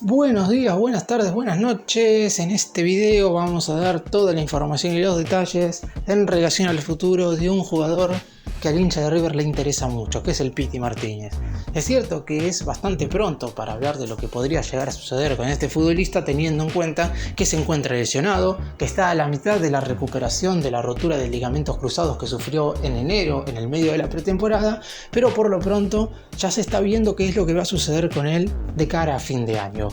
Buenos días, buenas tardes, buenas noches. En este video vamos a dar toda la información y los detalles en relación al futuro de un jugador que al hincha de River le interesa mucho, que es el Pity Martínez. Es cierto que es bastante pronto para hablar de lo que podría llegar a suceder con este futbolista, teniendo en cuenta que se encuentra lesionado, que está a la mitad de la recuperación de la rotura de ligamentos cruzados que sufrió en enero, en el medio de la pretemporada, pero por lo pronto ya se está viendo qué es lo que va a suceder con él de cara a fin de año.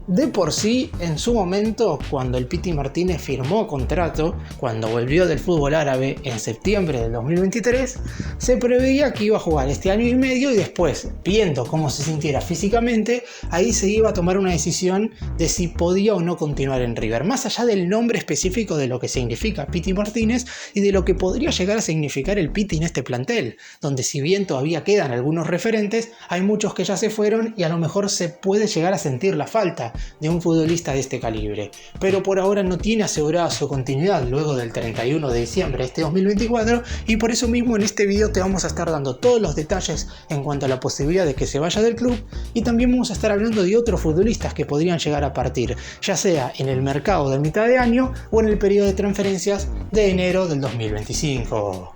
De por sí, en su momento, cuando el Pity Martínez firmó contrato, cuando volvió del fútbol árabe en septiembre del 2023, se preveía que iba a jugar este año y medio y después, viendo cómo se sintiera físicamente, ahí se iba a tomar una decisión de si podía o no continuar en River, más allá del nombre específico de lo que significa Pity Martínez y de lo que podría llegar a significar el Pity en este plantel, donde si bien todavía quedan algunos referentes, hay muchos que ya se fueron y a lo mejor se puede llegar a sentir la falta de un futbolista de este calibre, pero por ahora no tiene asegurada su continuidad luego del 31 de diciembre de este 2024 y por eso mismo en este video te vamos a estar dando todos los detalles en cuanto a la posibilidad de que se vaya del club y también vamos a estar hablando de otros futbolistas que podrían llegar a partir, ya sea en el mercado de mitad de año o en el periodo de transferencias de enero del 2025.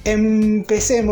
¡Empecemos!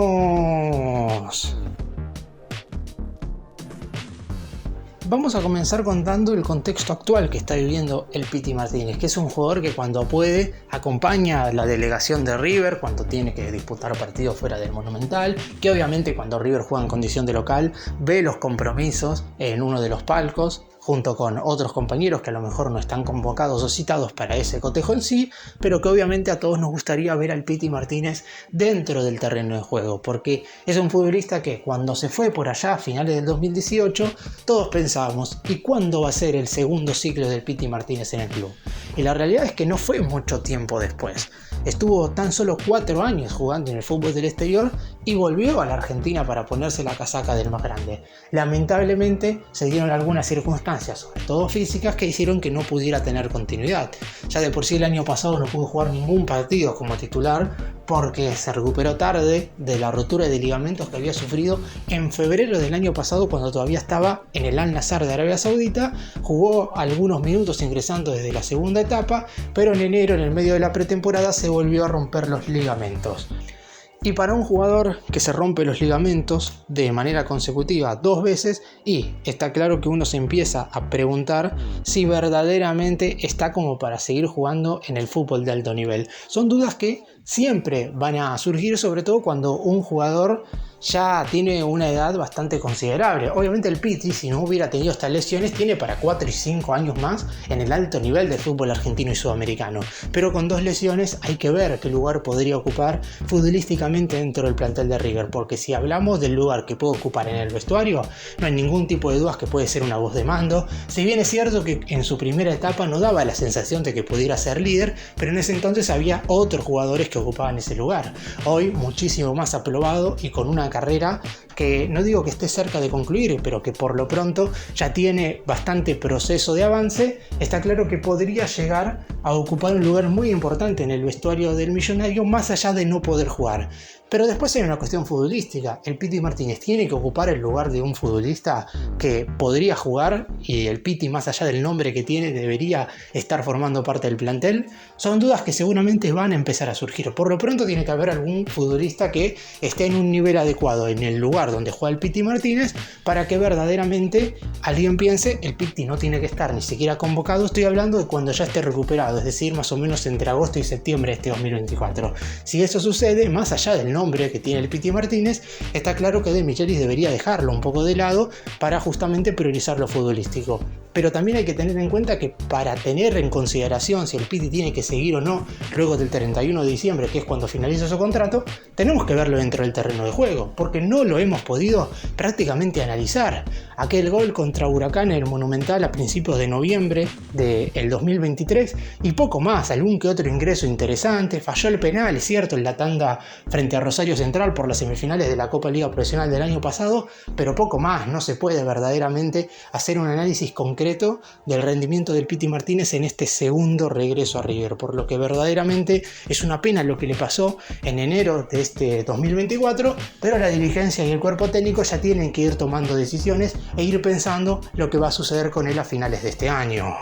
Vamos a comenzar contando el contexto actual que está viviendo el Pity Martínez, que es un jugador que cuando puede acompaña a la delegación de River cuando tiene que disputar partidos fuera del Monumental, que obviamente cuando River juega en condición de local ve los compromisos en uno de los palcos, junto con otros compañeros que a lo mejor no están convocados o citados para ese cotejo en sí, pero que obviamente a todos nos gustaría ver al Pity Martínez dentro del terreno de juego, porque es un futbolista que cuando se fue por allá a finales del 2018, todos pensábamos, ¿y cuándo va a ser el segundo ciclo del Pity Martínez en el club? Y la realidad es que no fue mucho tiempo después. Estuvo tan solo 4 años jugando en el fútbol del exterior y volvió a la Argentina para ponerse la casaca del más grande. Lamentablemente se dieron algunas circunstancias, sobre todo físicas, que hicieron que no pudiera tener continuidad. Ya de por sí el año pasado no pudo jugar ningún partido como titular porque se recuperó tarde de la rotura de ligamentos que había sufrido en febrero del año pasado cuando todavía estaba en el Al Nassr de Arabia Saudita. Jugó algunos minutos ingresando desde la segunda etapa, pero en enero, en el medio de la pretemporada, se volvió a romper los ligamentos. Y para un jugador que se rompe los ligamentos de manera consecutiva 2 veces, y está claro que uno se empieza a preguntar si verdaderamente está como para seguir jugando en el fútbol de alto nivel. Son dudas que siempre van a surgir, sobre todo cuando un jugador ya tiene una edad bastante considerable. Obviamente el Pity, si no hubiera tenido estas lesiones, tiene para 4 y 5 años más en el alto nivel del fútbol argentino y sudamericano. Pero con 2 lesiones hay que ver qué lugar podría ocupar futbolísticamente dentro del plantel de River, porque si hablamos del lugar que puede ocupar en el vestuario, no hay ningún tipo de dudas que puede ser una voz de mando. Si bien es cierto que en su primera etapa no daba la sensación de que pudiera ser líder, pero en ese entonces había otros jugadores que ocupaban ese lugar. Hoy muchísimo más aprobado y con una carrera que no digo que esté cerca de concluir, pero que por lo pronto ya tiene bastante proceso de avance. Está claro que podría llegar a ocupar un lugar muy importante en el vestuario del millonario, más allá de no poder jugar. Pero después hay una cuestión futbolística. El Pity Martínez tiene que ocupar el lugar de un futbolista que podría jugar, y el Pity, más allá del nombre que tiene, debería estar formando parte del plantel. Son dudas que seguramente van a empezar a surgir. Por lo pronto tiene que haber algún futbolista que esté en un nivel adecuado en el lugar donde juega el Pity Martínez para que verdaderamente alguien piense, el Pity no tiene que estar ni siquiera convocado. Estoy hablando de cuando ya esté recuperado, es decir, más o menos entre agosto y septiembre de este 2024. Si eso sucede, más allá del nombre que tiene el Pity Martínez, está claro que De Michelis debería dejarlo un poco de lado para justamente priorizar lo futbolístico. Pero también hay que tener en cuenta que para tener en consideración si el Pity tiene que seguir o no luego del 31 de diciembre, que es cuando finaliza su contrato, tenemos que verlo dentro del terreno de juego, porque no lo hemos podido prácticamente analizar. Aquel gol contra Huracán en el Monumental a principios de noviembre del 2023 y poco más, algún que otro ingreso interesante, falló el penal, es cierto, en la tanda frente a Rosario Central por las semifinales de la Copa Liga Profesional del año pasado, pero poco más. No se puede verdaderamente hacer un análisis concreto del rendimiento del Pity Martínez en este segundo regreso a River, por lo que verdaderamente es una pena lo que le pasó en enero de este 2024, pero Ahora la dirigencia y el cuerpo técnico ya tienen que ir tomando decisiones e ir pensando lo que va a suceder con él a finales de este año.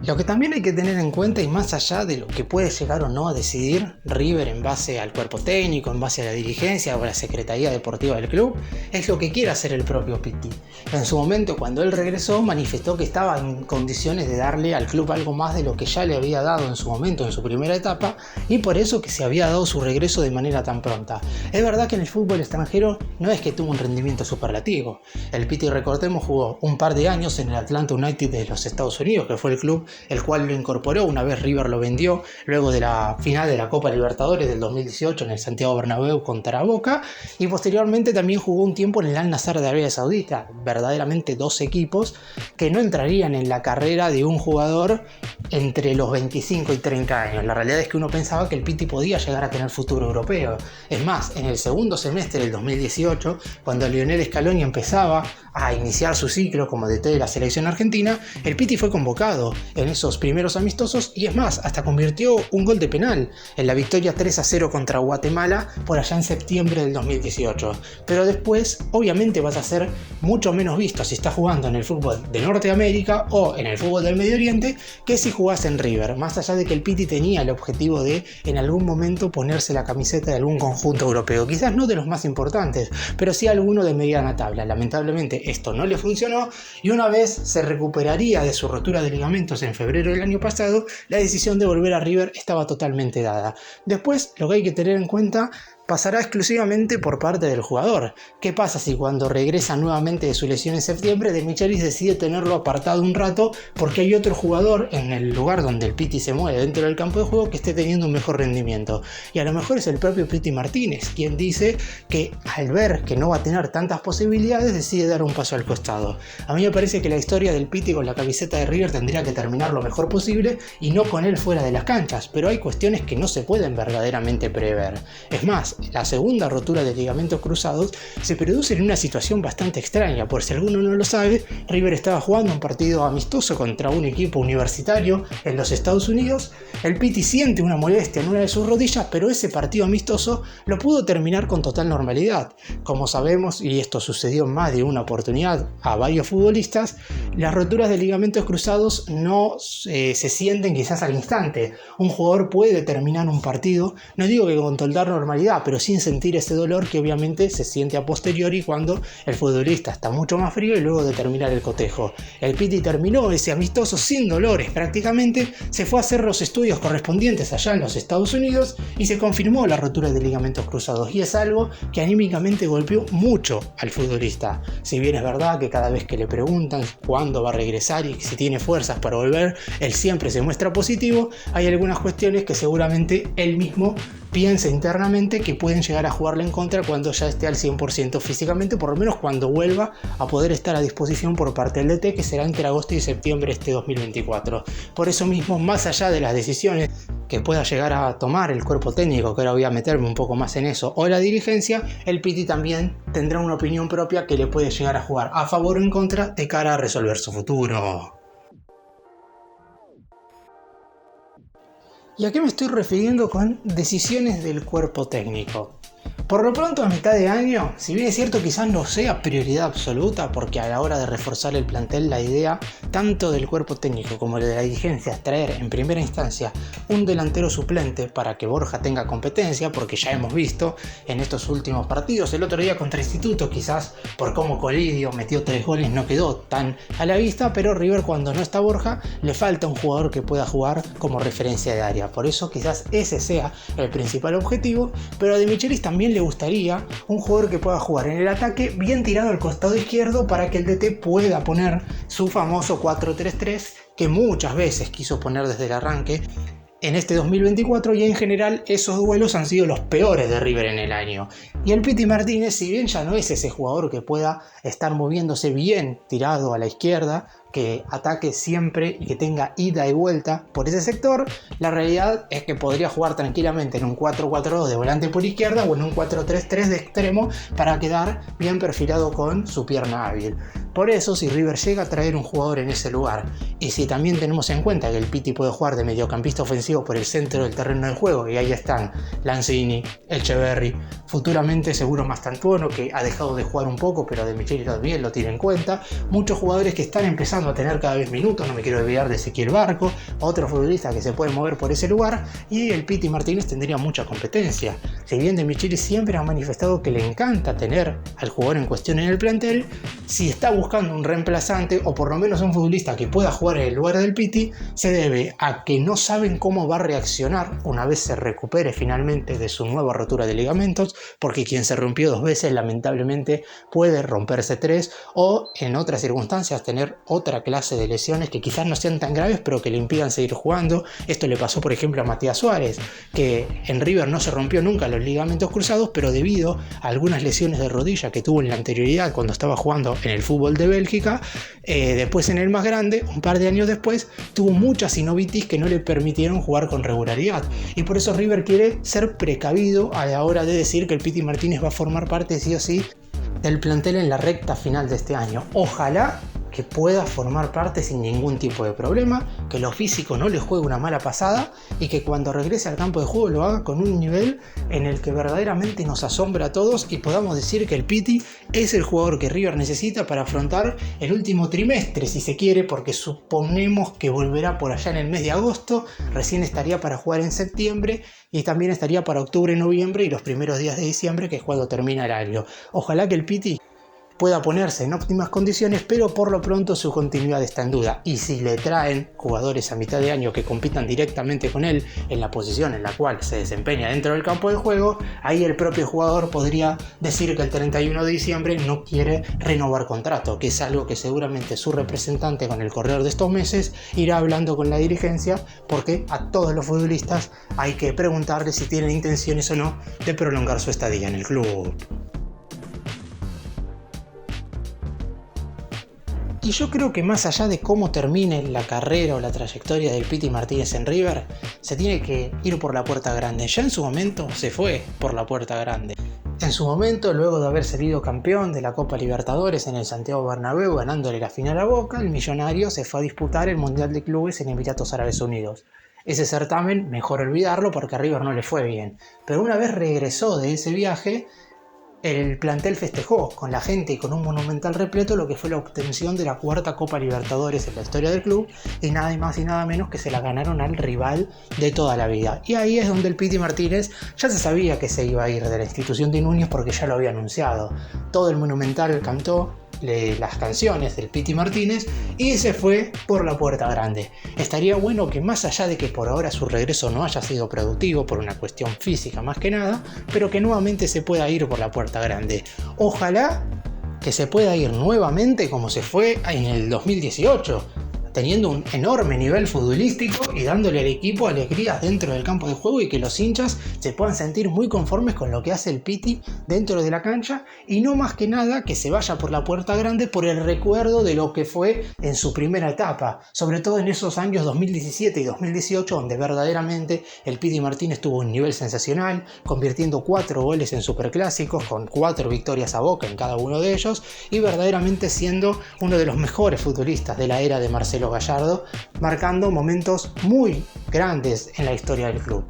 Lo que también hay que tener en cuenta, y más allá de lo que puede llegar o no a decidir River en base al cuerpo técnico, en base a la dirigencia o a la secretaría deportiva del club, es lo que quiere hacer el propio Pitti. En su momento, cuando él regresó, manifestó que estaba en condiciones de darle al club algo más de lo que ya le había dado en su momento, en su primera etapa, y por eso que se había dado su regreso de manera tan pronta. Es verdad que en el fútbol extranjero no es que tuvo un rendimiento superlativo. El Pitti, recordemos, jugó un par de años en el Atlanta United de los Estados Unidos, que fue el club el cual lo incorporó una vez River lo vendió luego de la final de la Copa Libertadores del 2018 en el Santiago Bernabéu contra Boca, y posteriormente también jugó un tiempo en el Al-Nassr de Arabia Saudita. Verdaderamente dos equipos que no entrarían en la carrera de un jugador entre los 25 y 30 años. La realidad es que uno pensaba que el Pitti podía llegar a tener futuro europeo. Es más, en el segundo semestre del 2018, cuando Lionel Scaloni empezaba a iniciar su ciclo como DT de la selección argentina, el Pitti fue convocado en esos primeros amistosos y es más, hasta convirtió un gol de penal en la victoria 3-0 contra Guatemala por allá en septiembre del 2018. Pero después, obviamente vas a ser mucho menos visto si estás jugando en el fútbol de Norteamérica o en el fútbol del Medio Oriente que si jugás en River, más allá de que el Pitti tenía el objetivo de en algún momento ponerse la camiseta de algún conjunto europeo, quizás no de los más importantes, pero sí alguno de mediana tabla. Lamentablemente esto no le funcionó y una vez se recuperaría de su rotura de ligamentos en febrero del año pasado, la decisión de volver a River estaba totalmente dada. Después, lo que hay que tener en cuenta pasará exclusivamente por parte del jugador. ¿Qué pasa si cuando regresa nuevamente de su lesión en septiembre, De Michelis decide tenerlo apartado un rato porque hay otro jugador en el lugar donde el Pitti se mueve dentro del campo de juego que esté teniendo un mejor rendimiento? Y a lo mejor es el propio Pity Martínez quien dice que al ver que no va a tener tantas posibilidades decide dar un paso al costado. A mí me parece que la historia del Pitti con la camiseta de River tendría que terminar lo mejor posible y no con él fuera de las canchas, pero hay cuestiones que no se pueden verdaderamente prever. Es más, la segunda rotura de ligamentos cruzados se produce en una situación bastante extraña. Por si alguno no lo sabe, River estaba jugando un partido amistoso contra un equipo universitario en los Estados Unidos. El Pitti siente una molestia en una de sus rodillas, pero ese partido amistoso lo pudo terminar con total normalidad. Como sabemos, y esto sucedió en más de una oportunidad a varios futbolistas, las roturas de ligamentos cruzados no se sienten quizás al instante. Un jugador puede terminar un partido, no digo que con total normalidad, pero sin sentir ese dolor que obviamente se siente a posteriori cuando el futbolista está mucho más frío y luego de terminar el cotejo. El Pitti terminó ese amistoso sin dolores prácticamente, se fue a hacer los estudios correspondientes allá en los Estados Unidos y se confirmó la rotura de ligamentos cruzados, y es algo que anímicamente golpeó mucho al futbolista. Si bien es verdad que cada vez que le preguntan cuándo va a regresar y si tiene fuerzas para volver, él siempre se muestra positivo, hay algunas cuestiones que seguramente él mismo piensa internamente que pueden llegar a jugarle en contra cuando ya esté al 100% físicamente, por lo menos cuando vuelva a poder estar a disposición por parte del DT, que será entre agosto y septiembre de este 2024. Por eso mismo, más allá de las decisiones que pueda llegar a tomar el cuerpo técnico, que ahora voy a meterme un poco más en eso, o la dirigencia, el Pitti también tendrá una opinión propia que le puede llegar a jugar a favor o en contra de cara a resolver su futuro. ¿Y a qué me estoy refiriendo con decisiones del cuerpo técnico? Por lo pronto, a mitad de año, si bien es cierto quizás no sea prioridad absoluta, porque a la hora de reforzar el plantel la idea tanto del cuerpo técnico como de la dirigencia es traer en primera instancia un delantero suplente para que Borja tenga competencia, porque ya hemos visto en estos últimos partidos, el otro día contra Instituto quizás por cómo Colidio metió 3 goles no quedó tan a la vista, pero River cuando no está Borja le falta un jugador que pueda jugar como referencia de área, por eso quizás ese sea el principal objetivo, pero a De Michelis también le gustaría un jugador que pueda jugar en el ataque bien tirado al costado izquierdo para que el DT pueda poner su famoso 4-3-3 que muchas veces quiso poner desde el arranque en este 2024, y en general esos duelos han sido los peores de River en el año. Y el Pity Martínez, si bien ya no es ese jugador que pueda estar moviéndose bien tirado a la izquierda, que ataque siempre y que tenga ida y vuelta por ese sector, la realidad es que podría jugar tranquilamente en un 4-4-2 de volante por izquierda o en un 4-3-3 de extremo para quedar bien perfilado con su pierna hábil. Por eso, si River llega a traer un jugador en ese lugar, y si también tenemos en cuenta que el Pity puede jugar de mediocampista ofensivo por el centro del terreno de juego, y ahí están Lanzini, Echeverri, futuramente seguro Mastantuono, que ha dejado de jugar un poco, pero De Micheli también lo tiene en cuenta, muchos jugadores que están empezando a tener cada vez minutos, no me quiero olvidar de Ezequiel Barco, otros futbolistas que se pueden mover por ese lugar, y el Pity Martínez tendría mucha competencia. Si bien De Micheli siempre ha manifestado que le encanta tener al jugador en cuestión en el plantel, si está buscando un reemplazante o por lo menos un futbolista que pueda jugar en el lugar del Pity, se debe a que no saben cómo va a reaccionar una vez se recupere finalmente de su nueva rotura de ligamentos, porque quien se rompió 2 veces lamentablemente puede romperse 3 o en otras circunstancias tener otra clase de lesiones que quizás no sean tan graves pero que le impidan seguir jugando. Esto le pasó por ejemplo a Matías Suárez, que en River no se rompió nunca los ligamentos cruzados, pero debido a algunas lesiones de rodilla que tuvo en la anterioridad cuando estaba jugando en el fútbol de Bélgica, después en el más grande, un par de años después, tuvo muchas sinovitis que no le permitieron jugar con regularidad, y por eso River quiere ser precavido a la hora de decir que el Pity Martínez va a formar parte sí o sí del plantel en la recta final de este año. Ojalá que pueda formar parte sin ningún tipo de problema, que lo físico no le juegue una mala pasada y que cuando regrese al campo de juego lo haga con un nivel en el que verdaderamente nos asombra a todos y podamos decir que el Pity es el jugador que River necesita para afrontar el último trimestre, si se quiere, porque suponemos que volverá por allá en el mes de agosto, recién estaría para jugar en septiembre y también estaría para octubre, noviembre y los primeros días de diciembre, que es cuando termina el año. Ojalá que el Pity pueda ponerse en óptimas condiciones, pero por lo pronto su continuidad está en duda, y si le traen jugadores a mitad de año que compitan directamente con él en la posición en la cual se desempeña dentro del campo de juego, ahí el propio jugador podría decir que el 31 de diciembre no quiere renovar contrato, que es algo que seguramente su representante con el correr de estos meses irá hablando con la dirigencia, porque a todos los futbolistas hay que preguntarles si tienen intenciones o no de prolongar su estadía en el club. Y yo creo que más allá de cómo termine la carrera o la trayectoria del Pity Martínez en River, se tiene que ir por la puerta grande. Ya en su momento se fue por la puerta grande. En su momento, luego de haber salido campeón de la Copa Libertadores en el Santiago Bernabéu ganándole la final a Boca, el millonario se fue a disputar el Mundial de Clubes en Emiratos Árabes Unidos. Ese certamen, mejor olvidarlo porque a River no le fue bien. Pero una vez regresó de ese viaje, el plantel festejó con la gente y con un monumental repleto lo que fue la obtención de la 4ª Copa Libertadores en la historia del club, y nada más y nada menos que se la ganaron al rival de toda la vida. Y ahí es donde el Pity Martínez ya se sabía que se iba a ir de la institución de Núñez porque ya lo había anunciado. Todo el monumental cantó las canciones del Pity Martínez y se fue por la puerta grande. Estaría bueno que, más allá de que por ahora su regreso no haya sido productivo por una cuestión física más que nada, pero que nuevamente se pueda ir por la puerta grande. Ojalá que se pueda ir nuevamente como se fue en el 2018, teniendo un enorme nivel futbolístico y dándole al equipo alegrías dentro del campo de juego, y que los hinchas se puedan sentir muy conformes con lo que hace el Pity dentro de la cancha, y no más que nada que se vaya por la puerta grande por el recuerdo de lo que fue en su primera etapa, sobre todo en esos años 2017 y 2018 donde verdaderamente el Pity Martínez tuvo un nivel sensacional, convirtiendo 4 goles en superclásicos con 4 victorias a Boca en cada uno de ellos, y verdaderamente siendo uno de los mejores futbolistas de la era de Marcelo Gallardo, marcando momentos muy grandes en la historia del club.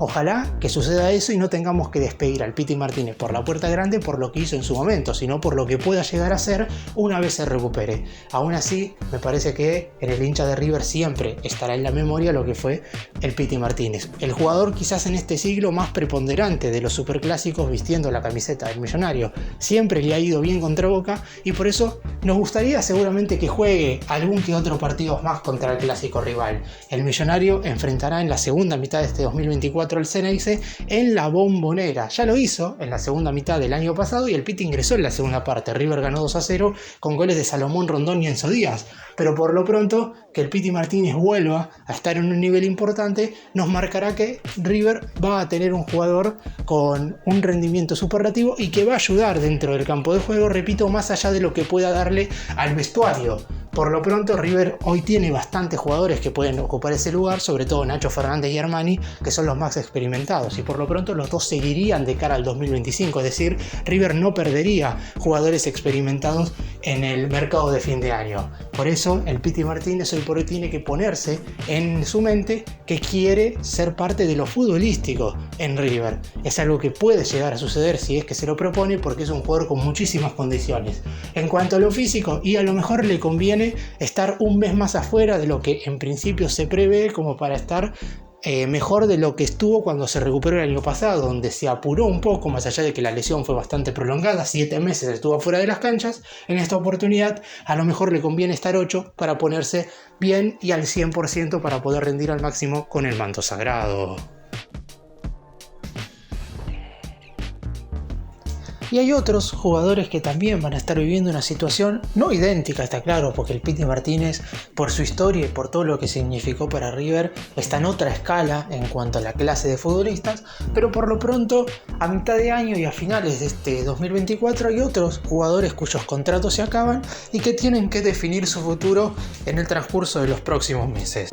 Ojalá que suceda eso y no tengamos que despedir al Pity Martínez por la puerta grande por lo que hizo en su momento, sino por lo que pueda llegar a ser una vez se recupere. Aún así, me parece que en el hincha de River siempre estará en la memoria lo que fue el Pity Martínez. El jugador quizás en este siglo más preponderante de los superclásicos vistiendo la camiseta del millonario. Siempre le ha ido bien contra Boca y por eso nos gustaría seguramente que juegue algún que otro partido más contra el clásico rival. El millonario enfrentará en la segunda mitad de este 2024 el Ceneice en la Bombonera. Ya lo hizo en la segunda mitad del año pasado y el Pity ingresó en la segunda parte. River ganó 2-0 con goles de Salomón Rondón y Enzo Díaz. Pero por lo pronto, que el Pity Martínez vuelva a estar en un nivel importante nos marcará que River va a tener un jugador con un rendimiento superlativo y que va a ayudar dentro del campo de juego, repito, más allá de lo que pueda darle al vestuario. Por lo pronto River hoy tiene bastantes jugadores que pueden ocupar ese lugar, sobre todo Nacho Fernández y Armani, que son los más experimentados, y por lo pronto los dos seguirían de cara al 2025, es decir, River no perdería jugadores experimentados en el mercado de fin de año. Por eso el Piti Martínez hoy por hoy tiene que ponerse en su mente que quiere ser parte de lo futbolístico en River. Es algo que puede llegar a suceder si es que se lo propone, porque es un jugador con muchísimas condiciones. En cuanto a lo físico, y a lo mejor le conviene estar un mes más afuera de lo que en principio se prevé, como para estar mejor de lo que estuvo cuando se recuperó el año pasado, donde se apuró un poco, más allá de que la lesión fue bastante prolongada, 7 meses estuvo fuera de las canchas. En esta oportunidad a lo mejor le conviene estar 8 para ponerse bien y al 100% para poder rendir al máximo con el manto sagrado. Y hay otros jugadores que también van a estar viviendo una situación no idéntica, está claro, porque el Piti Martínez, por su historia y por todo lo que significó para River, está en otra escala en cuanto a la clase de futbolistas, pero por lo pronto, a mitad de año y a finales de este 2024 hay otros jugadores cuyos contratos se acaban y que tienen que definir su futuro en el transcurso de los próximos meses.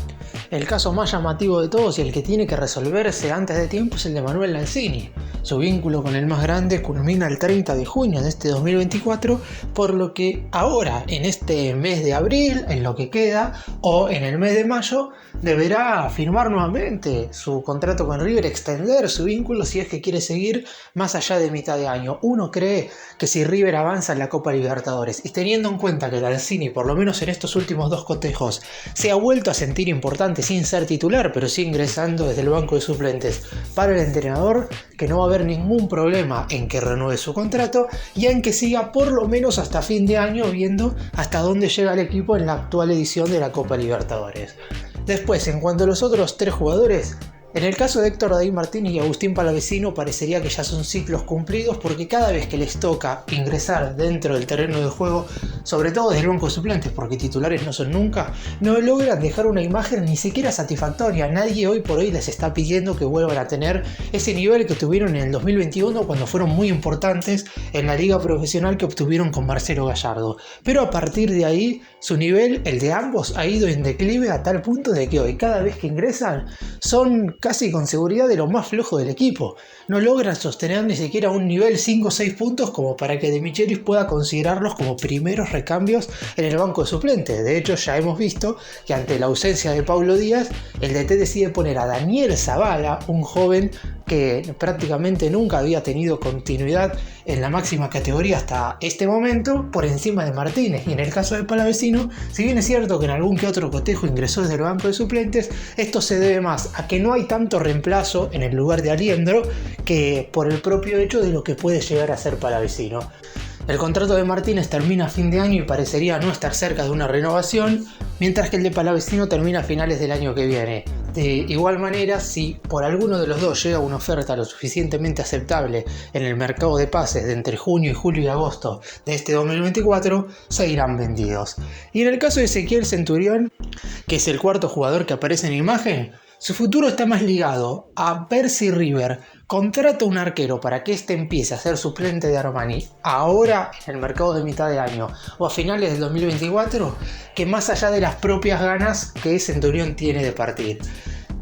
El caso más llamativo de todos y el que tiene que resolverse antes de tiempo es el de Manuel Lanzini. Su vínculo con el más grande culmina el 30 de junio de este 2024, por lo que ahora, en este mes de abril, en lo que queda, o en el mes de mayo, deberá firmar nuevamente su contrato con River, extender su vínculo si es que quiere seguir más allá de mitad de año. Uno cree que si River avanza en la Copa Libertadores, y teniendo en cuenta que Lanzini, por lo menos en estos últimos 2 cotejos, se ha vuelto a sentir importante sin ser titular, pero sí ingresando desde el banco de suplentes para el entrenador, que no va a haber ningún problema en que renueve su contrato y en que siga por lo menos hasta fin de año, viendo hasta dónde llega el equipo en la actual edición de la Copa Libertadores. Después, en cuanto a los otros 3 jugadores, en el caso de Héctor David Martínez y Agustín Palavecino parecería que ya son ciclos cumplidos, porque cada vez que les toca ingresar dentro del terreno de juego, sobre todo desde el banco de suplentes, porque titulares no son nunca, no logran dejar una imagen ni siquiera satisfactoria. Nadie hoy por hoy les está pidiendo que vuelvan a tener ese nivel que tuvieron en el 2021 cuando fueron muy importantes en la liga profesional que obtuvieron con Marcelo Gallardo. Pero a partir de ahí, su nivel, el de ambos, ha ido en declive a tal punto de que hoy cada vez que ingresan son casi con seguridad de lo más flojo del equipo. No logran sostener ni siquiera un nivel 5 o 6 puntos como para que De Michelis pueda considerarlos como primeros recambios en el banco de suplentes. De hecho, ya hemos visto que ante la ausencia de Paulo Díaz, el DT decide poner a Daniel Zavala, un joven que prácticamente nunca había tenido continuidad en la máxima categoría hasta este momento, por encima de Martínez. Y en el caso de Palavecino, si bien es cierto que en algún que otro cotejo ingresó desde el banco de suplentes, esto se debe más a que no hay tanto reemplazo en el lugar de Aliendro que por el propio hecho de lo que puede llegar a ser Palavecino. El contrato de Martínez termina a fin de año y parecería no estar cerca de una renovación, mientras que el de Palavecino termina a finales del año que viene. De igual manera, si por alguno de los dos llega una oferta lo suficientemente aceptable en el mercado de pases de entre junio, julio y agosto de este 2024, se irán vendidos. Y en el caso de Ezequiel Centurión, que es el cuarto jugador que aparece en imagen, su futuro está más ligado a ver si River contrata un arquero para que éste empiece a ser suplente de Armani ahora en el mercado de mitad de año o a finales del 2024, que más allá de las propias ganas que Centurión tiene de partir.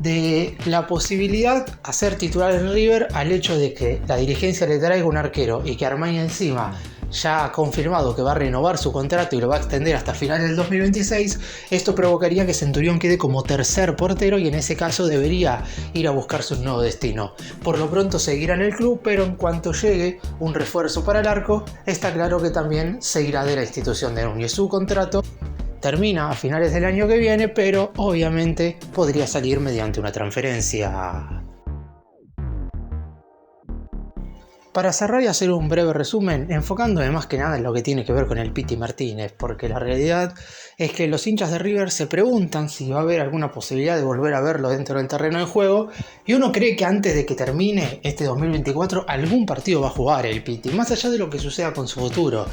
De la posibilidad a ser titular en River al hecho de que la dirigencia le traiga un arquero y que Armani encima ya ha confirmado que va a renovar su contrato y lo va a extender hasta finales del 2026, esto provocaría que Centurión quede como tercer portero y en ese caso debería ir a buscarse un nuevo destino. Por lo pronto seguirá en el club, pero en cuanto llegue un refuerzo para el arco, está claro que también seguirá de la institución de Núñez. Su contrato termina a finales del año que viene, pero obviamente podría salir mediante una transferencia. Para cerrar y hacer un breve resumen, enfocándome más que nada en lo que tiene que ver con el Piti Martínez, porque la realidad es que los hinchas de River se preguntan si va a haber alguna posibilidad de volver a verlo dentro del terreno de juego, y uno cree que antes de que termine este 2024 algún partido va a jugar el Piti, más allá de lo que suceda con su futuro,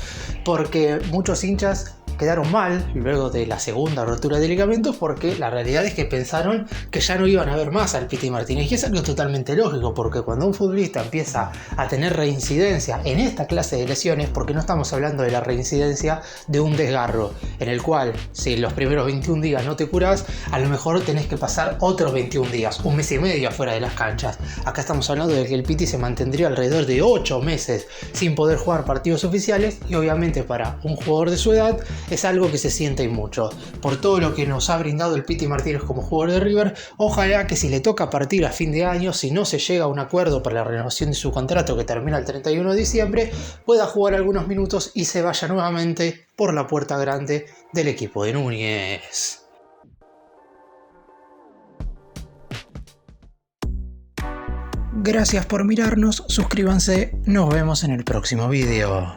porque muchos hinchas quedaron mal luego de la segunda rotura de ligamentos, porque la realidad es que pensaron que ya no iban a ver más al Piti Martínez, y es algo totalmente lógico, porque cuando un futbolista empieza a tener reincidencia en esta clase de lesiones, porque no estamos hablando de la reincidencia de un desgarro, en el cual si los primeros 21 días no te curás, a lo mejor tenés que pasar otros 21 días, un mes y medio afuera de las canchas. Acá estamos hablando de que el Piti se mantendría alrededor de 8 meses sin poder jugar partidos oficiales, y obviamente para un jugador de su edad es algo que se siente mucho. Por todo lo que nos ha brindado el Piti Martínez como jugador de River, ojalá que si le toca partir a fin de año, si no se llega a un acuerdo para la renovación de su contrato que termina el 31 de diciembre, pueda jugar algunos minutos y se vaya nuevamente por la puerta grande del equipo de Núñez. Gracias por mirarnos, suscríbanse, nos vemos en el próximo video.